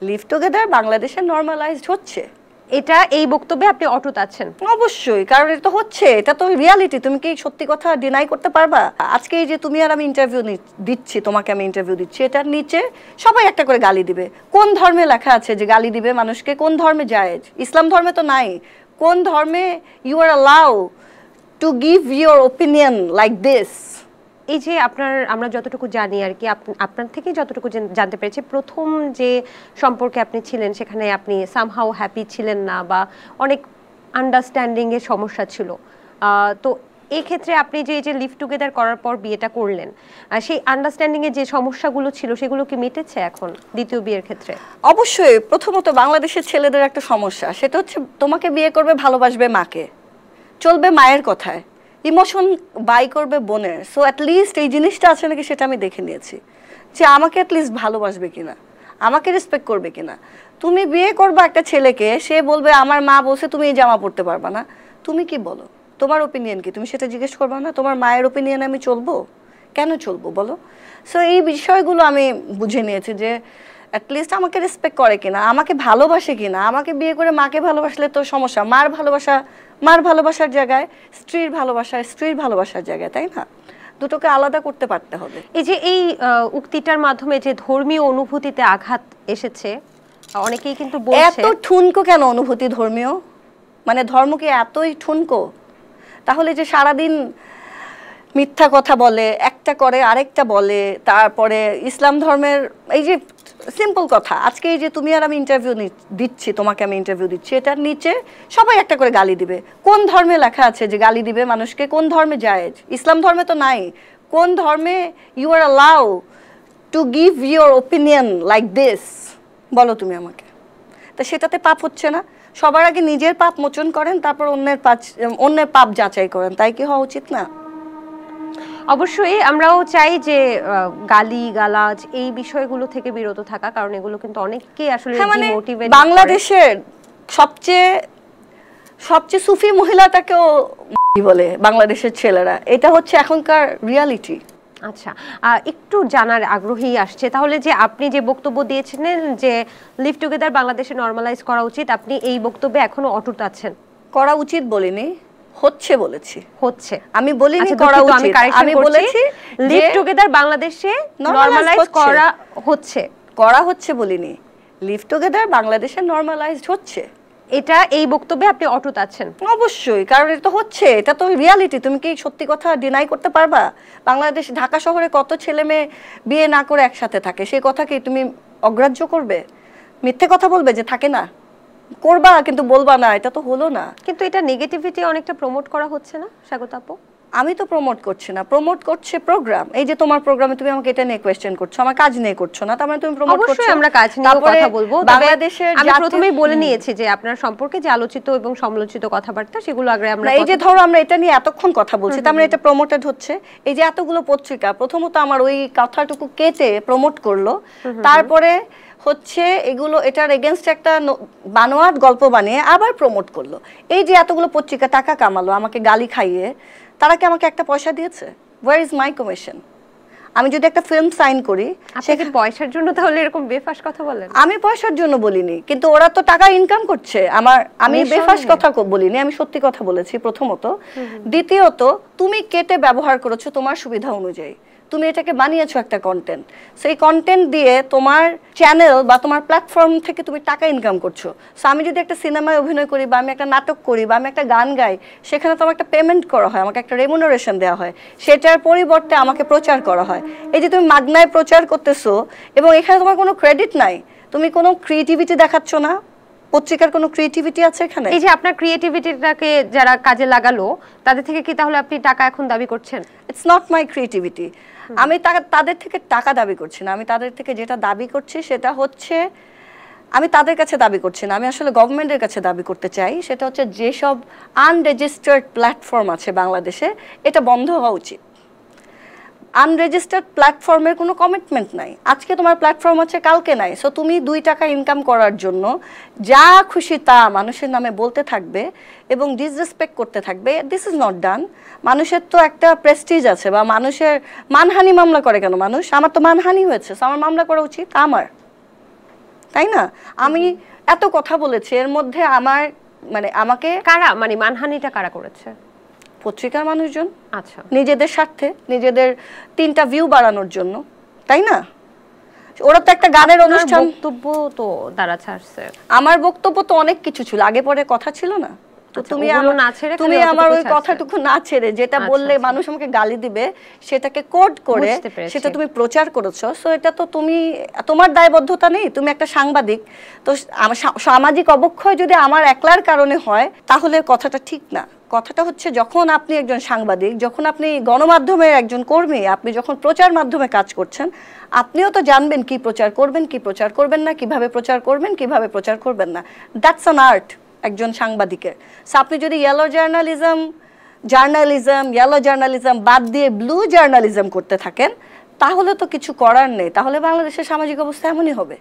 Live together বাংলাদেশে normalised হচ্ছে। এটা এই বক্তব্যে আপনি অটুট আছেন? অবশ্যই, কারণ এটা তো হচ্ছে, এটা তো রিয়ালিটি। তুমি কি সত্যি কথা ডিনাই করতে পারবা? আজকে এই যে তুমি আর আমি ইন্টারভিউ দিচ্ছি, তোমাকে আমি ইন্টারভিউ দিচ্ছি, এটার নিচে সবাই একটা করে গালি দিবে। কোন ধর্মে লেখা আছে যে গালি দিবে মানুষকে? কোন ধর্মে জায়েজ? ইসলাম ধর্মে তো নাই। কোন ধর্মে you are allow to give your opinion like this? এই যে আমরা যতটুকু জানি আর কি, আপনার থেকে যতটুকু জানতে পেরেছি, প্রথম যে সম্পর্কে আপনি ছিলেন সেখানে আপনি সামহাউ হ্যাপি ছিলেন না, বা অনেক আন্ডারস্ট্যান্ডিং এর সমস্যা ছিল। তো এই ক্ষেত্রে আপনি যে লিভ টুগেদার করার পর বিয়েটা করলেন, সেই আন্ডারস্ট্যান্ডিং এর যে সমস্যাগুলো ছিল সেগুলো কি মিটেছে এখন দ্বিতীয় বিয়ের ক্ষেত্রে? অবশ্যই। প্রথমত বাংলাদেশের ছেলেদের একটা সমস্যা, সেটা হচ্ছে তোমাকে বিয়ে করবে, ভালোবাসবে মাকে, চলবে মায়ের কথায়, ইমোশন বাই করবে বোনের। সো অ্যাটলিস্ট এই জিনিসটা আছে নাকি সেটা আমি দেখে নিয়েছি, যে আমাকে অ্যাটলিস্ট ভালোবাসবে কিনা, আমাকে রেসপেক্ট করবে কিনা। তুমি বিয়ে করবা একটা ছেলেকে, সে বলবে আমার মা বলছে তুমি এই জামা পরতে পারবা না, তুমি কি বলো? তোমার ওপিনিয়ন কি? তুমি সেটা জিজ্ঞেস করবা না? তোমার মায়ের ওপিনিয়নে আমি চলবো? কেন চলবো বলো? সো এই বিষয়গুলো আমি বুঝে নিয়েছি যে অ্যাটলিস্ট আমাকে রেসপেক্ট করে কিনা, আমাকে ভালোবাসে কিনা। আমাকে বিয়ে করে মাকে ভালোবাসলে তো সমস্যা, মার ভালোবাসা মার ভালোবাসার জায়গায়, স্ত্রীর ভালোবাসা স্ত্রীর ভালোবাসার জায়গায়, তাই না? দুটোকে আলাদা করতে পারতে হবে। এই যে এই উক্তিটার মাধ্যমে যে ধর্মীয় অনুভূতিতে আঘাত এসেছে, অনেকেই কিন্তু বলছে এত ঠুনকো কেন অনুভূতি ধর্মীয়? মানে ধর্ম কি এতই ঠুনকো? তাহলে যে সারাদিন মিথ্যা কথা বলে, একটা করে আরেকটা বলে, তারপরে ইসলাম ধর্মের এই যে সিম্পল কথা, আজকে এই যে তুমি আর আমি ইন্টারভিউ দিচ্ছি, তোমাকে আমি ইন্টারভিউ দিচ্ছি, এটার নিচে সবাই একটা করে গালি দিবে। কোন ধর্মে লেখা আছে যে গালি দিবে মানুষকে? কোন ধর্মে জায়েজ? ইসলাম ধর্মে তো নাই। কোন ধর্মে you are allow to give your opinion like this? বলো তুমি আমাকে। তা সেটাতে পাপ হচ্ছে না? সবার আগে নিজের পাপ মোচন করেন, তারপর অন্যের পাপ যাচাই করেন। তাই কি হওয়া উচিত না? অবশ্যই আমরাও চাই যে গালি গালাজ এই বিষয়গুলো থেকে বিরত থাকা, কারণ এগুলো কিন্তু অনেককে আসলে ডিমোটিভেট। বাংলাদেশের সবচেয়ে সুফি মহিলাটাকেও বলে বাংলাদেশের ছেলেরা, এটা হচ্ছে এখনকার রিয়ালিটি। আচ্ছা, একটু জানার আগ্রহী আসছে তাহলে, যে আপনি যে বক্তব্য দিয়েছিলেন যে লিভ টুগেদার বাংলাদেশে নরমালাইজ করা উচিত, আপনি এই বক্তব্যে এখনো অটুট আছেন? করা উচিত বলিনি, হচ্ছে বলেছি। হচ্ছে, আমি বলিনি করা উচিত, আমি বলেছি লিভ টুগেদার বাংলাদেশে নরমালাইজ করা হচ্ছে বলিনি। লিভ টুগেদার বাংলাদেশে নরমালাইজড হচ্ছে। এটা এই বক্তব্যে আপনি অটুট আছেন? অবশ্যই, কারণ এটা তো হচ্ছে, এটা তো রিয়ালিটি। তুমি কি সত্যি কথা ডিনাই করতে পারবা? বাংলাদেশ, ঢাকা শহরে কত ছেলে মেয়ে বিয়ে না করে একসাথে থাকে, সেই কথা কি তুমি অগ্রাহ্য করবে? মিথ্যে কথা বলবে যে থাকে না? করবা কিন্তু বলবা না, এটা তো হলো না। কিন্তু এটা নেগেটিভিটি অনেকটা প্রমোট করা হচ্ছে না স্বাগত আপু? আমি তো প্রমোট করছি না, প্রমোট করছে প্রোগ্রাম। এই যে তোমার প্রোগ্রামে তুমি আমাকে এটা নিয়ে কোশ্চেন করছো, আমার কাজ নিয়ে করছো না, তার মানে তুমি প্রমোট করছো। অবশ্যই আমরা কাজ নিয়ে কথা বলবো। বাংলাদেশের আমি প্রথমেই বলে নিয়েছি যে আপনার সম্পর্কে যে আলোচিত এবং সমালোচিত কথাবার্তা সেগুলো আগে আমরা, এই যে ধরো আমরা এটা নিয়ে এতক্ষণ কথা বলছি, তার মানে এটা প্রমোটেড হচ্ছে। এই যে এতগুলো পত্রিকা প্রথমত আমার ওই কথাটুকু কেটে প্রমোট করলো, তারপরে হচ্ছে এগুলো এটার এগেইনস্ট একটা বানোয়াট গল্প বানিয়ে আবার প্রমোট করলো। এই যে এতগুলো পত্রিকা টাকা কামালো আমাকে গালি খাইয়ে, তারা কি আমাকে একটা পয়সা দিয়েছে? Where is my commission? আমি যদি একটা ফিল্ম সাইন করি, সেখানে পয়সার জন্য তাহলে এরকম বেফাস কথা বলেন? আমি পয়সার জন্য বলিনি, কিন্তু ওরা তো টাকা ইনকাম করছে। আমি বেফাস কথা বলিনি, আমি সত্যি কথা বলেছি প্রথমত। দ্বিতীয়ত, তুমি কেটে ব্যবহার করেছো তোমার সুবিধা অনুযায়ী, তুমি এটাকে বানিয়েছো একটা কন্টেন্ট। সেই কন্টেন্ট দিয়ে তোমার চ্যানেল বা তোমার প্ল্যাটফর্ম থেকে তুমি টাকা ইনকাম করছো। সো আমি যদি একটা সিনেমায় অভিনয় করি, বা আমি একটা নাটক করি, বা আমি একটা গান গাই, সেখানে তো আমাকে একটা পেমেন্ট করা হয়, আমাকে একটা রেমুনারেশন দেওয়া হয়, সেটার পরিবর্তে আমাকে প্রচার করা হয়। এই যে তুমি মাগনায় প্রচার করতেছো এবং এখানে তোমার কোনো ক্রেডিট নাই, তুমি কোনো ক্রিয়েটিভিটি দেখাচ্ছ না, পত্রিকার কোনো ক্রিয়েটিভিটি আছে এখানে? এই যে আপনার ক্রিয়েটিভিটিটাকে যারা কাজে লাগালো তাদের থেকে কি তাহলে আপনি টাকা এখন দাবি করছেন? It's not my creativity. আমি তাদের থেকে টাকা দাবি করছি না। আমি তাদের থেকে যেটা দাবি করছি সেটা হচ্ছে, আমি তাদের কাছে দাবি করছি না, আমি আসলে গভর্নমেন্টের কাছে দাবি করতে চাই। সেটা হচ্ছে যেসব আনরেজিস্টার্ড প্ল্যাটফর্ম আছে বাংলাদেশে, এটা বন্ধ হওয়া উচিত। আনরেজিস্টার্ড প্ল্যাটফর্মের কোনো কমিটমেন্ট নাই। আজকে তোমার প্ল্যাটফর্ম আছে, কালকে নাই। সো তুমি 2 টাকা ইনকাম করার জন্য যা খুশি তা মানুষের নামে বলতে থাকবে এবং ডিসরেসপেক্ট করতে থাকবে। This is not done. মানুষের তো একটা প্রেস্টিজ আছে, বা মানুষের মানহানি মামলা করে কেন মানুষ? আমার তো মানহানি হয়েছে, আমার মামলা করা উচিত। আমার তাই না? আমি এত কথা বলেছি, এর মধ্যে আমার মানে আমাকে কারা মানে মানহানিটা কারা করেছে? পত্রিকার মানুষজন, আচ্ছা, নিজেদের স্বার্থে, নিজেদের 3টা ভিউ বাড়ানোর জন্য, তাই না? ওরা তো একটা গানের অনুষ্ঠান, বক্তব্য তো তারা ছাড়ছে। আমার বক্তব্য তো অনেক কিছু ছিল, আগে পরে কথা ছিল না তো। আচ্ছা, তুমি ওগুলো না ছেড়ে তুমি খালি আমার অতটুকু ওই ছাড়ছে। কথাটুকু না ছেড়ে যেটা আচ্ছা, বললে আচ্ছা। মানুষ আমাকে গালি দিবে সেটাকে কোড করে বুঝতে পেরেছি। সেটা তুমি প্রচার করেছো, সো এটা তো তুমি, তোমার দায়বদ্ধতা নেই, তুমি একটা সাংবাদিক। তো সামাজিক অবক্ষয় যদি আমার একলার কারণে হয় তাহলে কথাটা ঠিক না। কথাটা হচ্ছে যখন আপনি একজন সাংবাদিক, যখন আপনি গণমাধ্যমের একজন কর্মী, আপনি যখন প্রচার মাধ্যমে কাজ করছেন, আপনিও তো জানবেন কি প্রচার করবেন, কি প্রচার করবেন না, কিভাবে প্রচার করবেন, কিভাবে প্রচার করবেন না। দ্যাটস অ্যান আর্ট একজন সাংবাদিকের। সো আপনি যদি ইয়েলো জার্নালিজম বাদ দিয়ে ব্লু জার্নালিজম করতে থাকেন তাহলে তো কিছু করার নেই, তাহলে বাংলাদেশের সামাজিক অবস্থা এমনই হবে।